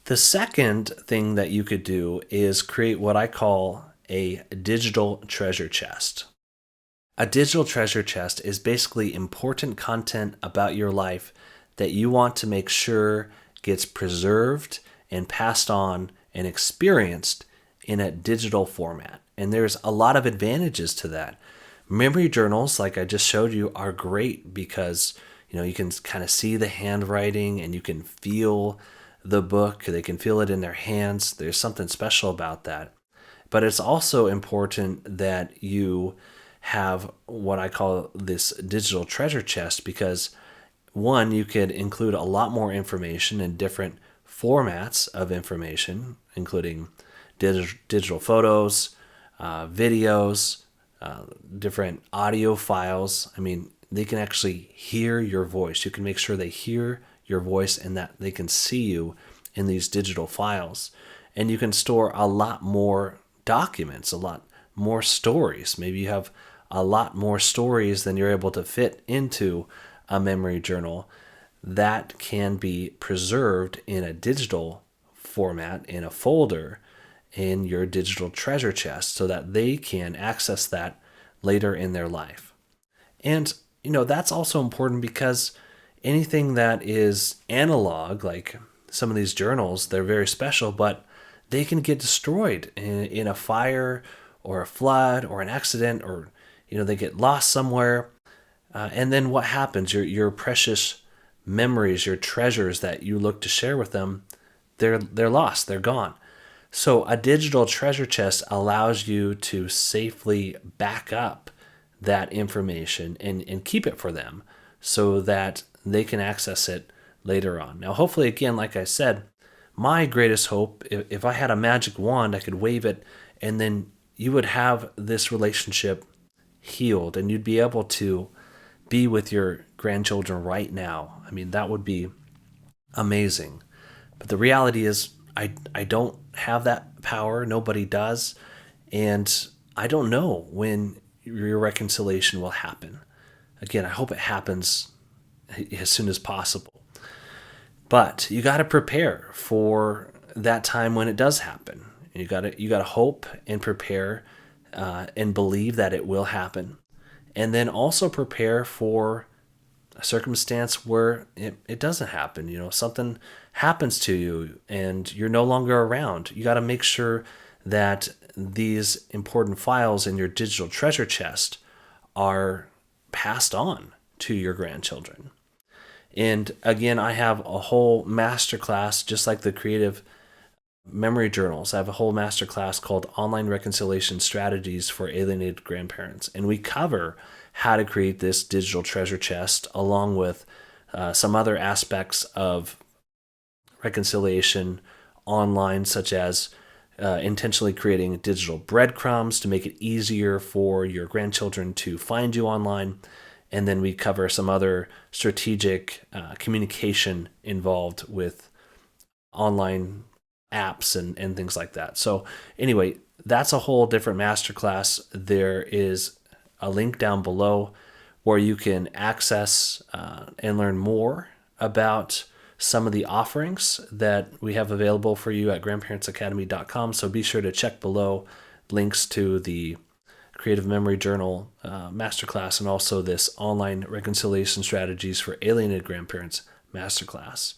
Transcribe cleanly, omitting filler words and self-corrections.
The second thing that you could do is create what I call a digital treasure chest. A digital treasure chest is basically important content about your life that you want to make sure gets preserved and passed on and experienced in a digital format. And there's a lot of advantages to that. Memory journals, like I just showed you, are great because you can kind of see the handwriting and you can feel the book. They can feel it in their hands. There's something special about that. But it's also important that you have what I call this digital treasure chest because one, you could include a lot more information in different formats of information, including digital photos, videos, different audio files. I mean, they can actually hear your voice. You can make sure they hear your voice and that they can see you in these digital files. And you can store a lot more documents, a lot more stories. Maybe you have a lot more stories than you're able to fit into a memory journal that can be preserved in a digital format in a folder in your digital treasure chest so that they can access that later in their life. And that's also important because anything that is analog, like some of these journals, they're very special, but they can get destroyed in a fire or a flood or an accident, or they get lost somewhere. And then what happens? Your precious memories, your treasures that you look to share with them, they're lost, they're gone. So a digital treasure chest allows you to safely back up that information and keep it for them so that they can access it later on. Now, hopefully, again, like I said, my greatest hope, if I had a magic wand, I could wave it and then you would have this relationship healed and you'd be able to be with your grandchildren right now. I mean, that would be amazing. But the reality is, I don't have that power. Nobody does. And I don't know when your reconciliation will happen. Again, I hope it happens as soon as possible. But you got to prepare for that time when it does happen. You got to hope and prepare and believe that it will happen. And then also prepare for a circumstance where it doesn't happen. Something happens to you and you're no longer around. You got to make sure that these important files in your digital treasure chest are passed on to your grandchildren. And again, I have a whole masterclass, just like the creative memory journals. I have a whole masterclass called Online Reconciliation Strategies for Alienated Grandparents. And we cover how to create this digital treasure chest along with some other aspects of reconciliation online, such as intentionally creating digital breadcrumbs to make it easier for your grandchildren to find you online. And then we cover some other strategic communication involved with online apps and things like that. So anyway, that's a whole different masterclass. There is a link down below where you can access and learn more about some of the offerings that we have available for you at grandparentsacademy.com. So be sure to check below links to the Creative Memory Journal Masterclass and also this Online Reconciliation Strategies for Alienated Grandparents Masterclass.